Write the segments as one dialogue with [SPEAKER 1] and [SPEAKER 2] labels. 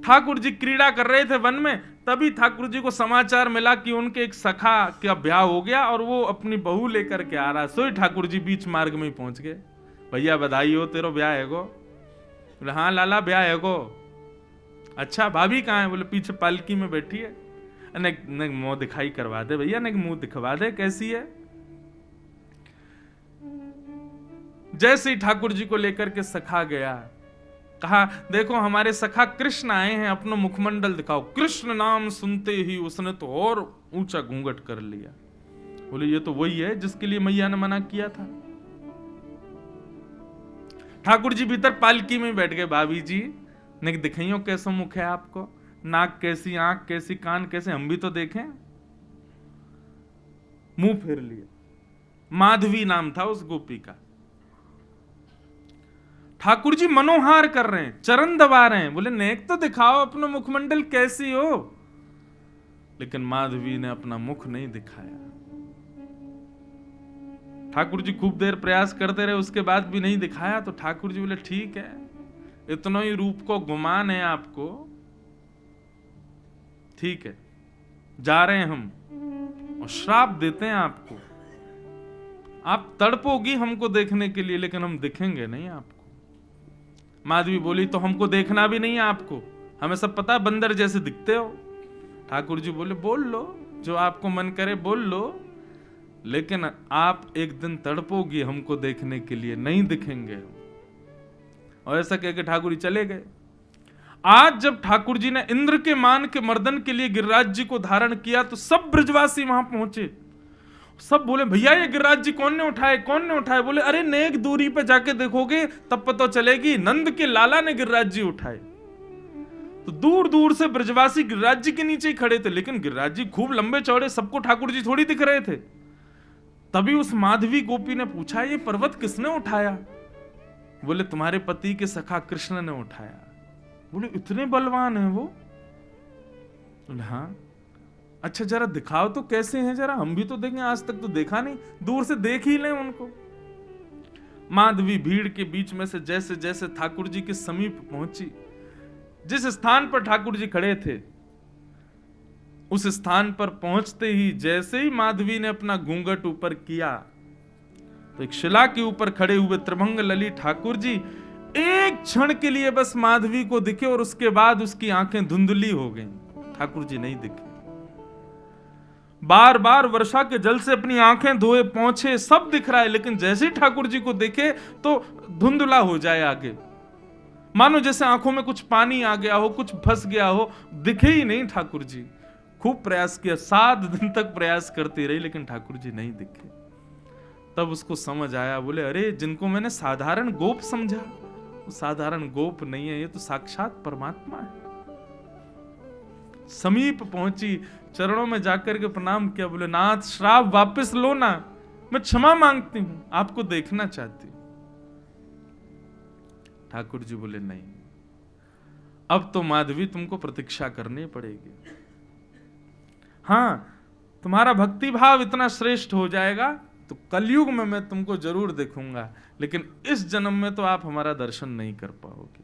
[SPEAKER 1] ठाकुर जी क्रीड़ा कर रहे थे वन में, तभी ठाकुर जी को समाचार मिला कि उनके एक सखा का ब्याह हो गया और वो अपनी बहू लेकर के आ रहा। सोई ठाकुर जी बीच मार्ग में ही पहुंच गए। भैया बधाई हो, तेरो ब्याह है गो। बोले हाँ लाला ब्याह है गो। अच्छा भाभी कहाँ है? बोले पीछे पालकी में बैठी है। ने मुंह दिखाई करवा दे भैया, ने मुंह दिखवा दे कैसी है। जैसे ही ठाकुर जी को लेकर के सखा गया, कहा देखो हमारे सखा कृष्ण आए हैं, अपना मुखमंडल दिखाओ। कृष्ण नाम सुनते ही उसने तो और ऊंचा घूंघट कर लिया। बोले ये तो वही है जिसके लिए मैया ने मना किया था। ठाकुर जी भीतर पालकी में बैठ गए। भाभी जी ने दिखाइयो कैसा मुख है आपको, नाक कैसी, आंख कैसी, कान कैसे, हम भी तो देखें। मुंह फेर लिया। माधवी नाम था उस गोपी का। ठाकुर जी मनोहार कर रहे हैं, चरण दबा रहे हैं। बोले नेक तो दिखाओ अपना मुखमंडल कैसी हो। लेकिन माधवी ने अपना मुख नहीं दिखाया। ठाकुर जी खूब देर प्रयास करते रहे, उसके बाद भी नहीं दिखाया। तो ठाकुर जी बोले ठीक है, इतना ही रूप को गुमान है आपको, ठीक है जा रहे हैं हम और श्राप देते हैं आपको। आप तड़पोगी हमको देखने के लिए, लेकिन हम दिखेंगे नहीं आपको। माधवी बोली तो हमको देखना भी नहीं है आपको, हमें सब पता, बंदर जैसे दिखते हो। ठाकुर जी बोले बोल लो, जो आपको मन करे बोल लो, लेकिन आप एक दिन तड़पोगी हमको देखने के लिए, नहीं दिखेंगे। और ऐसा कहकर ठाकुर जी चले गए। आज जब ठाकुर जी ने इंद्र के मान के मर्दन के लिए गिरिराज जी को धारण किया, तो सब ब्रजवासी वहां पहुंचे। सब बोले भैया ये गिरिराज जी कौन ने उठाए, कौन ने उठाए? बोले अरे नेक दूरी पे जाके देखोगे तब पता चलेगी, नंद के लाला ने गिरिराज जी उठाए। तो दूर दूर से ब्रजवासी गिरिराज जी के नीचे ही खड़े थे, लेकिन गिरिराज जी खूब लंबे चौड़े, सबको ठाकुर जी थोड़ी दिख रहे थे। तभी उस माधवी गोपी ने पूछा ये पर्वत किसने उठाया? बोले तुम्हारे पति के सखा कृष्ण ने उठाया। बोले इतने बलवान है वो? बोले हाँ। अच्छा जरा दिखाओ तो कैसे हैं, जरा हम भी तो देखें, आज तक तो देखा नहीं, दूर से देख ही लें उनको। माधवी भीड़ के बीच में से जैसे जैसे ठाकुर जी के समीप पहुंची, जिस स्थान पर ठाकुर जी खड़े थे उस स्थान पर पहुंचते ही जैसे ही माधवी ने अपना घूंघट ऊपर किया, तो एक शिला के ऊपर खड़े हुए त्रिभंग लली ठाकुर जी एक क्षण के लिए बस माधवी को दिखे और उसके बाद उसकी आंखें धुंधली हो गईं। ठाकुर जी नहीं दिखे। बार बार वर्षा के जल से अपनी आंखें धोए, पहुंचे, सब दिख रहा है, लेकिन जैसे ही ठाकुर जी को देखे तो धुंधला हो जाए आगे, मानो जैसे आंखों में कुछ पानी आ गया हो, कुछ फंस गया हो, दिखे ही नहीं ठाकुर जी। खूब प्रयास किया, 7 दिन तक प्रयास करती रही, लेकिन ठाकुर जी नहीं दिखे। तब उसको समझ आया, बोले अरे जिनको मैंने साधारण गोप समझा, वो साधारण गोप नहीं है, ये तो साक्षात परमात्मा है। समीप पहुंची, चरणों में जाकर के प्रणाम किया। बोले नाथ श्राप वापस लो ना, मैं क्षमा मांगती हूं, आपको देखना चाहती हूं। ठाकुर जी बोले नहीं, अब तो माधवी तुमको प्रतीक्षा करनी पड़ेगी। हाँ तुम्हारा भक्ति भाव इतना श्रेष्ठ हो जाएगा तो कलयुग में मैं तुमको जरूर देखूंगा, लेकिन इस जन्म में तो आप हमारा दर्शन नहीं कर पाओगे।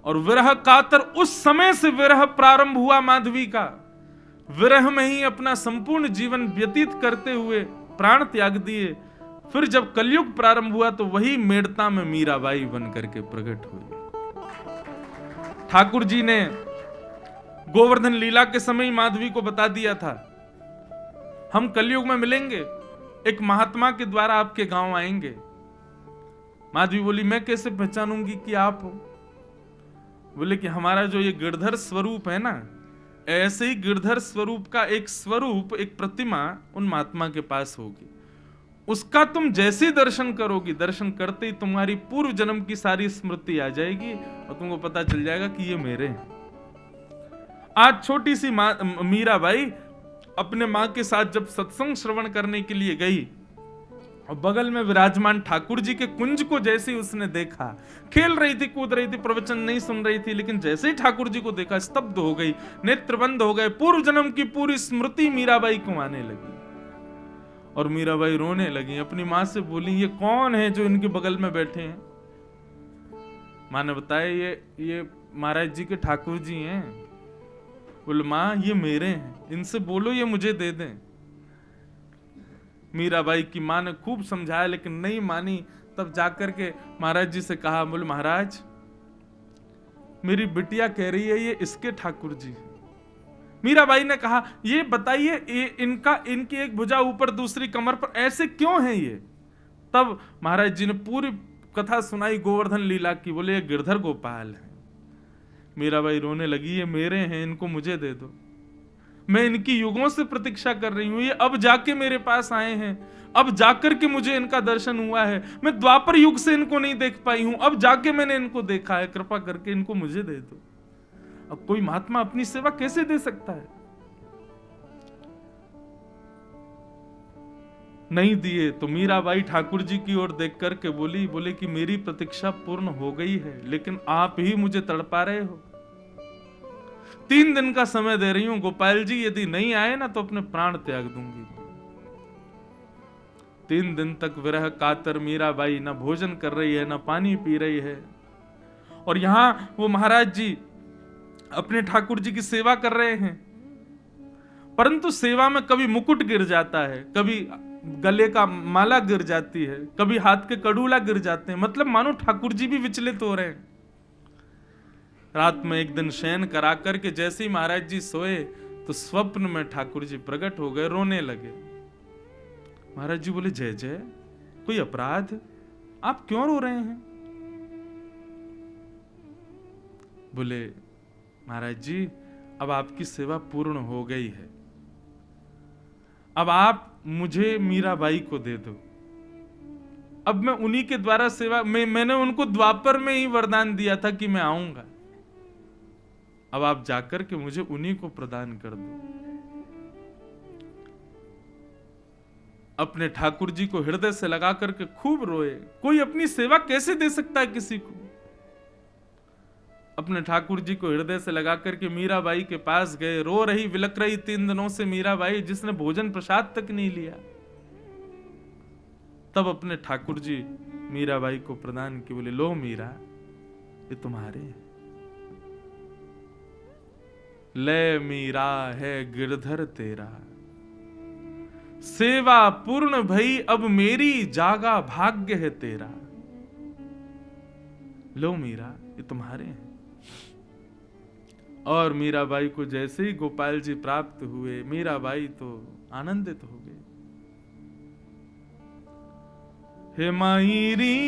[SPEAKER 1] और विरह कातर उस समय से विरह प्रारंभ हुआ माधवी का। विरह में ही अपना संपूर्ण जीवन व्यतीत करते हुए प्राण त्याग दिए। फिर जब कलयुग प्रारंभ हुआ तो वही मेड़ता में मीराबाई बन करके प्रकट हुई। ठाकुर जी ने गोवर्धन लीला के समय ही माधवी को बता दिया था, हम कलयुग में मिलेंगे, एक महात्मा के द्वारा आपके गांव आएंगे। माधवी बोली मैं कैसे पहचानूंगी कि आप हो? बोले कि हमारा जो ये गिरधर स्वरूप है ना, ऐसे ही गिरधर स्वरूप का एक स्वरूप, एक प्रतिमा उन महात्मा के पास होगी। उसका तुम जैसे ही दर्शन करोगी, दर्शन करते ही तुम्हारी पूर्व जन्म की सारी स्मृति आ जाएगी और तुमको पता चल जाएगा कि ये मेरे हैं। आज छोटी सी मीराबाई अपने मां के साथ जब सत्संग श्रवण करने के लिए गई और बगल में विराजमान ठाकुर जी के कुंज को जैसे ही उसने देखा, खेल रही थी, कूद रही थी, प्रवचन नहीं सुन रही थी, लेकिन जैसे ही ठाकुर जी को देखा स्तब्ध हो गई, नेत्र बंद हो गए। पूर्व जन्म की पूरी स्मृति मीराबाई को आने लगी और मीराबाई रोने लगी। अपनी मां से बोली ये कौन है जो इनके बगल में बैठे हैं? माँ ने बताया ये महाराज जी के ठाकुर जी हैं। बोले माँ ये मेरे हैं, इनसे बोलो ये मुझे दे दें। मीराबाई की माँ ने खूब समझाया लेकिन नहीं मानी। तब जाकर के महाराज जी से कहा, बोले महाराज मेरी बिटिया कह रही है ये इसके ठाकुर जी। मीराबाई ने कहा ये बताइए इनकी एक भुजा ऊपर दूसरी कमर पर ऐसे क्यों है ये। तब महाराज जी ने पूरी कथा सुनाई गोवर्धन लीला की। बोले ये गिरधर गोपाल है। मीराबाई रोने लगी, ये मेरे हैं, इनको मुझे दे दो, मैं इनकी युगों से प्रतीक्षा कर रही हूं, ये अब जाके मेरे पास आए हैं, अब जाकर के मुझे इनका दर्शन हुआ है। मैं द्वापर युग से इनको नहीं देख पाई हूं, अब जाके मैंने इनको देखा है, कृपा करके इनको मुझे दे दो। अब कोई महात्मा अपनी सेवा कैसे दे सकता है? नहीं दिए तो मीराबाई ठाकुर जी की ओर देख करके बोले कि मेरी प्रतीक्षा पूर्ण हो गई है, लेकिन आप ही मुझे तड़पा रहे हो। 3 दिन का समय दे रही हूं गोपाल जी, यदि नहीं आए ना तो अपने प्राण त्याग दूंगी। 3 दिन तक विरह कातर मीराबाई न भोजन कर रही है, न पानी पी रही है। और यहां वो महाराज जी अपने ठाकुर जी की सेवा कर रहे हैं, परंतु सेवा में कभी मुकुट गिर जाता है, कभी गले का माला गिर जाती है, कभी हाथ के कड़ूला गिर जाते हैं। मतलब मानो ठाकुर जी भी विचलित हो रहे हैं। रात में एक दिन शयन करा करके जैसे ही महाराज जी सोए तो स्वप्न में ठाकुर जी प्रकट हो गए, रोने लगे। महाराज जी बोले जय जय, कोई अपराध, आप क्यों रो रहे हैं? बोले महाराज जी अब आपकी सेवा पूर्ण हो गई है, अब आप मुझे मीराबाई को दे दो। अब मैं उन्हीं के द्वारा सेवा मैंने उनको द्वापर में ही वरदान दिया था कि मैं आऊंगा, अब आप जाकर के मुझे उन्हीं को प्रदान कर दो। अपने ठाकुर जी को हृदय से लगा करके खूब रोए। कोई अपनी सेवा कैसे दे सकता है किसी को? अपने ठाकुर जी को हृदय से लगा करके मीराबाई के पास गए। रो रही विलक रही 3 दिनों से मीराबाई, जिसने भोजन प्रसाद तक नहीं लिया। तब अपने ठाकुर जी मीराबाई को प्रदान किए। बोले लो मीरा, ये तुम्हारे हैं। ले मीरा है गिरधर तेरा, सेवा पूर्ण भई अब मेरी, जागा भाग्य है तेरा। लो मीरा, ये तुम्हारे हैं। और मीराबाई को जैसे ही गोपाल जी प्राप्त हुए, मीराबाई तो आनंदित हो गई। हे मायरी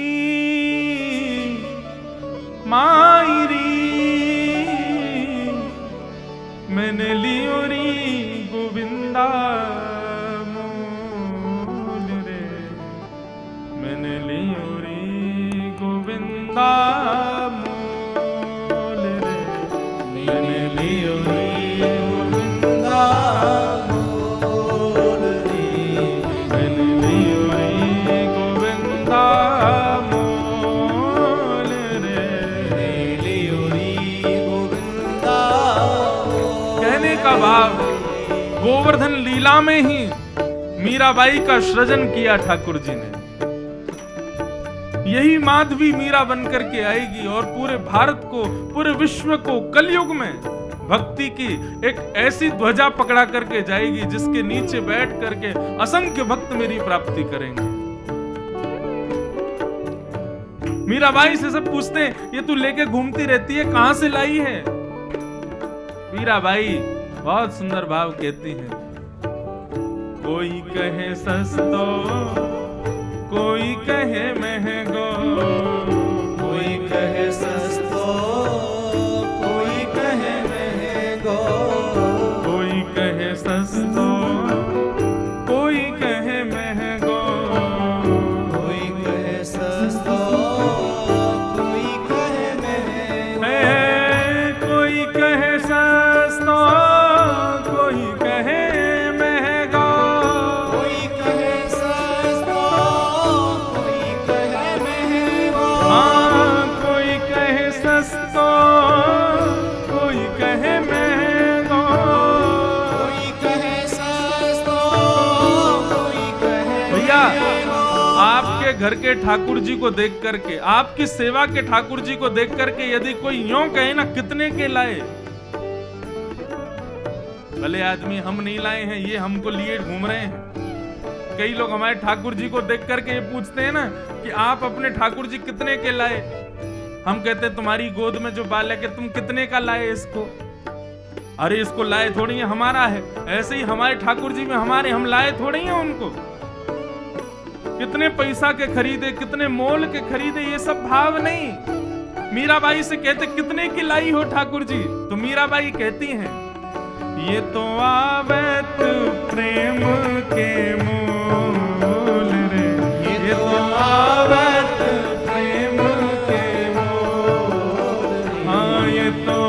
[SPEAKER 1] मायरी मैंने लियो री गोविंदा मोल रे, मैंने लियो री गोविंदा मोल रे, मैंने लियो री गोविंदा मोल रे, मैंने लियो री गोविंदा मोल रे, मैंने लियो री गोविंदा। कहने का भाव, गोवर्धन लीला में ही मीराबाई का सृजन किया ठाकुर जी ने। यही माधवी मीरा बनकर के आएगी और पूरे भारत को, पूरे विश्व को कलयुग में भक्ति की एक ऐसी ध्वजा पकड़ा करके जाएगी जिसके नीचे बैठ करके असंख्य भक्त मेरी प्राप्ति करेंगे। मीराबाई से सब पूछते हैं ये तू लेके घूमती रहती है, कहां से लाई है? मीराबाई बहुत सुंदर भाव कहती हैं, कोई कहे सस्तो, कोई कहे महंगो, कोई कहे सस्तो, कोई कहे महंगो, कोई कहे सस्तो, कोई कहे महंगो, कोई कहे सस्तो, कोई कहे महंगो, कोई कहे सस्तो, कोई कहे महंगा, कोई कहे सस्तो, कोई कहे महंगा, हाँ कोई कहे घर के ठाकुर जी को देख करके, आपकी सेवा के ठाकुर जी को देख करके यदि कोई यूं कहे ना कितने के लाए, भले आदमी हम नहीं लाए हैं, ये हमको लिए घूम रहे हैं। कई लोग हमारे ठाकुर जी को देख करके ये पूछते हैं ना कि आप अपने ठाकुर जी कितने के लाए। हम कहते हैं तुम्हारी गोद में जो बालक है तुम कितने का लाए इसको। अरे इसको लाए थोड़ी है, हमारा है। ऐसे ही हमारे ठाकुर जी में हमारे, हम लाए थोड़ी हैं उनको। कितने पैसा के खरीदे, कितने मोल के खरीदे, ये सब भाव नहीं। मीराबाई से कहते कितने की लाई हो ठाकुर जी, तो मीराबाई कहती हैं ये तो आवत प्रेम के मोल रे, ये तो आवत प्रेम के मोल, हाँ ये तो